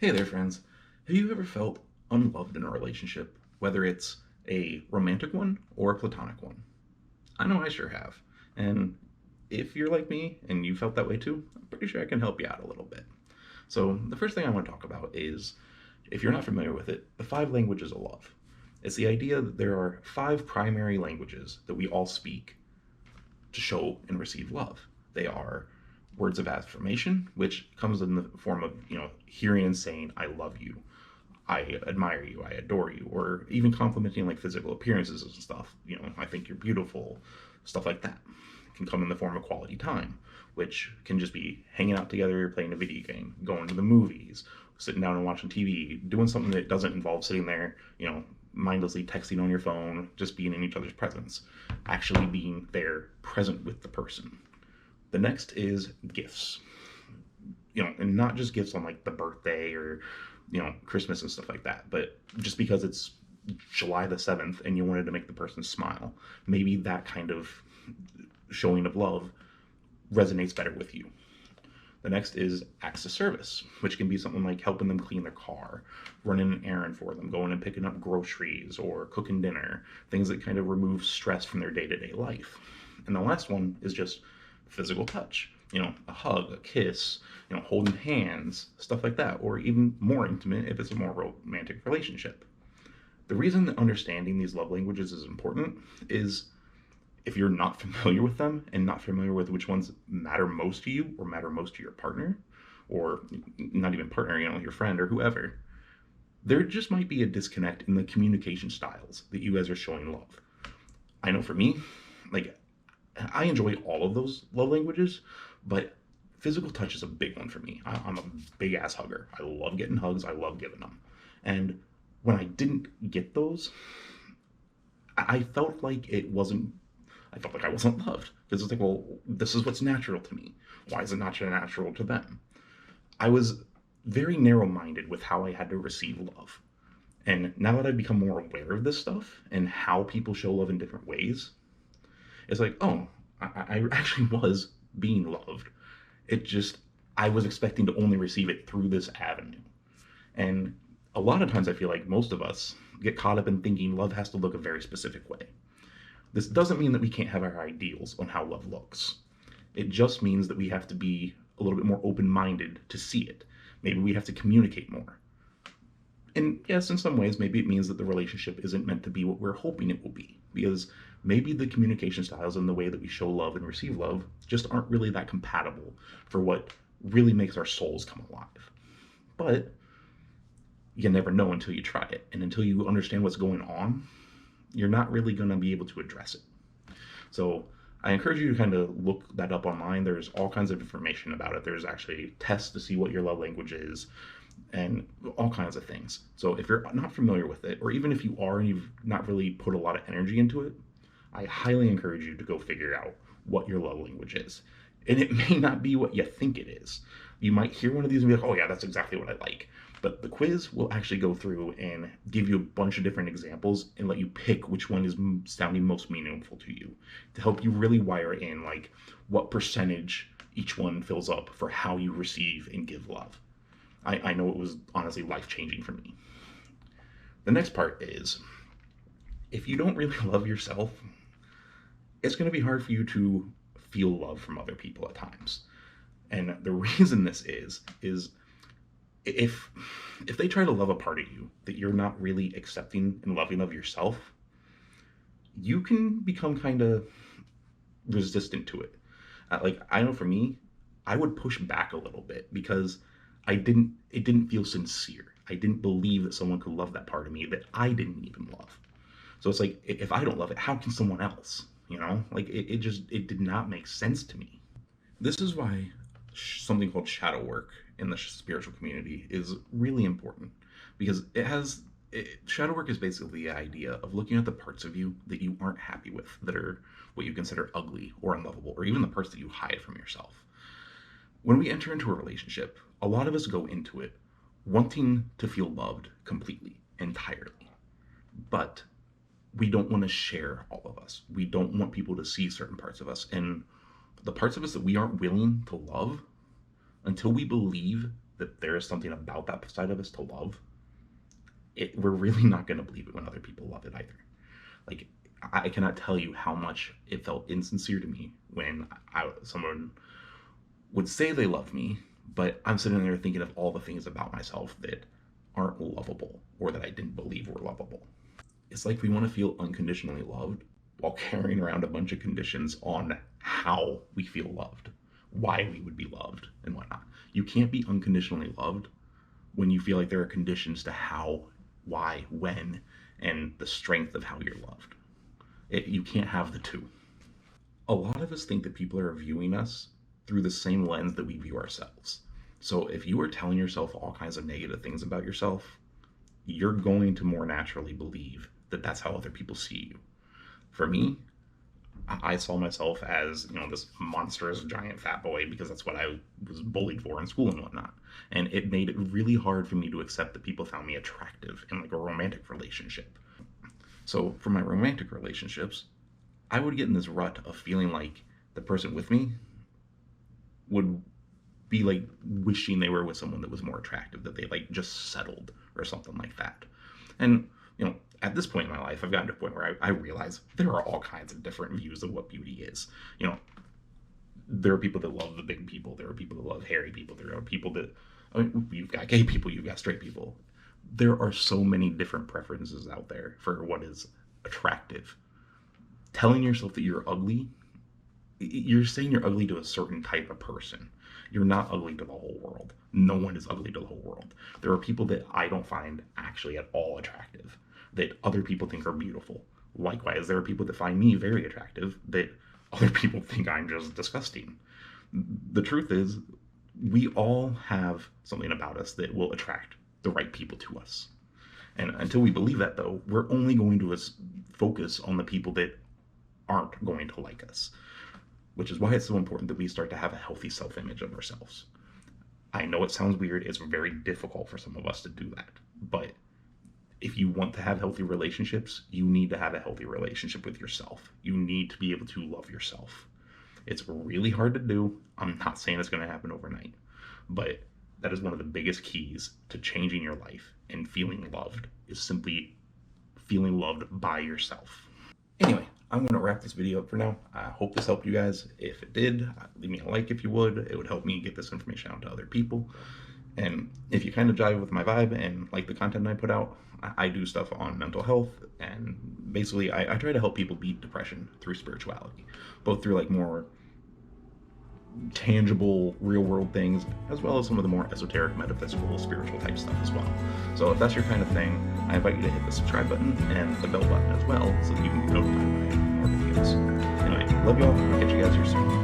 Hey there, friends. Have you ever felt unloved in a relationship, whether it's a romantic one or a platonic one? I know I sure have. And if you're like me and you felt that way too, I'm pretty sure I can help you out a little bit. So, the first thing I want to talk about is, if you're not familiar with it, the five languages of love. It's the idea that there are five primary languages that we all speak to show and receive love. They are words of affirmation, which comes in the form of, hearing and saying, I love you, I admire you, I adore you, or even complimenting like physical appearances and stuff. I think you're beautiful, stuff like that. It can come in the form of quality time, which can just be hanging out together, playing a video game, going to the movies, sitting down and watching TV, doing something that doesn't involve sitting there, mindlessly texting on your phone, just being in each other's presence, actually being there, present with the person. The next is gifts, and not just gifts on like the birthday or Christmas and stuff like that, but just because it's July the 7th and you wanted to make the person smile, maybe that kind of showing of love resonates better with you. The next is acts of service, which can be something like helping them clean their car, running an errand for them, going and picking up groceries, or cooking dinner, things that kind of remove stress from their day to day life. And the last one is just physical touch, a hug, a kiss, holding hands, stuff like that, or even more intimate if it's a more romantic relationship. The reason that understanding these love languages is important is, if you're not familiar with them and not familiar with which ones matter most to you or matter most to your partner, or not even partner, your friend or whoever, there just might be a disconnect in the communication styles that you guys are showing love. I know for me, like, I enjoy all of those love languages, but physical touch is a big one for me. I'm a big ass hugger. I love getting hugs. I love giving them. And when I didn't get those, I felt like it wasn't I felt like I wasn't loved, because it's like, well, this is what's natural to me. Why is it not natural to them? I was very narrow minded with how I had to receive love. And now that I've become more aware of this stuff and how people show love in different ways, it's like, oh, I actually was being loved. It just, I was expecting to only receive it through this avenue. And a lot of times I feel like most of us get caught up in thinking love has to look a very specific way. This doesn't mean that we can't have our ideals on how love looks. It just means that we have to be a little bit more open minded to see it. Maybe we have to communicate more. And yes, in some ways, maybe it means that the relationship isn't meant to be what we're hoping it will be. Because maybe the communication styles and the way that we show love and receive love just aren't really that compatible for what really makes our souls come alive. But you never know until you try it. And until you understand what's going on, you're not really going to be able to address it. So I encourage you to kind of look that up online. There's all kinds of information about it. There's actually tests to see what your love language is and all kinds of things. So if you're not familiar with it, or even if you are and you've not really put a lot of energy into it, I highly encourage you to go figure out what your love language is. And it may not be what you think it is. You might hear one of these and be like, oh yeah, that's exactly what I like. But the quiz will actually go through and give you a bunch of different examples and let you pick which one is sounding most meaningful to you, to help you really wire in like what percentage each one fills up for how you receive and give love. I know it was honestly life-changing for me. The next part is, if you don't really love yourself, it's going to be hard for you to feel love from other people at times. And the reason this is if they try to love a part of you that you're not really accepting and loving of yourself, you can become kind of resistant to it. Like, I know for me, I would push back a little bit because it didn't feel sincere. I didn't believe that someone could love that part of me that I didn't even love. So it's like, if I don't love it, how can someone else? Like, it did not make sense to me. This is why something called shadow work in the spiritual community is really important, because shadow work is basically the idea of looking at the parts of you that you aren't happy with, that are what you consider ugly or unlovable, or even the parts that you hide from yourself. When we enter into a relationship, a lot of us go into it wanting to feel loved completely, entirely. But we don't want to share all of us. We don't want people to see certain parts of us. And the parts of us that we aren't willing to love, until we believe that there is something about that side of us to love, we're really not going to believe it when other people love it either. Like, I cannot tell you how much it felt insincere to me when someone would say they love me, but I'm sitting there thinking of all the things about myself that aren't lovable or that I didn't believe were lovable. It's like we want to feel unconditionally loved while carrying around a bunch of conditions on how we feel loved, why we would be loved, and whatnot. You can't be unconditionally loved when you feel like there are conditions to how, why, when, and the strength of how you're loved. You can't have the two. A lot of us think that people are viewing us through the same lens that we view ourselves. So if you are telling yourself all kinds of negative things about yourself, you're going to more naturally believe that that's how other people see you. For me, I saw myself as, this monstrous giant fat boy because that's what I was bullied for in school and whatnot. And it made it really hard for me to accept that people found me attractive in like a romantic relationship. So for my romantic relationships, I would get in this rut of feeling like the person with me would be like wishing they were with someone that was more attractive, that they like just settled or something like that. And at this point in my life, I've gotten to a point where I realize there are all kinds of different views of what beauty is. There are people that love the big people. There are people that love hairy people. There are people that, you've got gay people, you've got straight people. There are so many different preferences out there for what is attractive. Telling yourself that you're ugly, you're saying you're ugly to a certain type of person. You're not ugly to the whole world. No one is ugly to the whole world. There are people that I don't find actually at all attractive, that other people think are beautiful. Likewise, there are people that find me very attractive that other people think I'm just disgusting. The truth is, we all have something about us that will attract the right people to us. And until we believe that, though, we're only going to focus on the people that aren't going to like us, which is why it's so important that we start to have a healthy self-image of ourselves. I know it sounds weird. It's very difficult for some of us to do that. But if you want to have healthy relationships, you need to have a healthy relationship with yourself. You need to be able to love yourself. It's really hard to do. I'm not saying it's going to happen overnight, but that is one of the biggest keys to changing your life and feeling loved, is simply feeling loved by yourself. Anyway, I'm going to wrap this video up for now. I hope this helped you guys. If it did, leave me a like if you would. It would help me get this information out to other people. And if you kind of jive with my vibe and like the content I put out, I do stuff on mental health, and basically I try to help people beat depression through spirituality, both through like more tangible real world things, as well as some of the more esoteric, metaphysical, spiritual type stuff as well. So if that's your kind of thing, I invite you to hit the subscribe button and the bell button as well, so that you can be notified when I have more videos. Anyway, love y'all. I'll catch you guys here soon.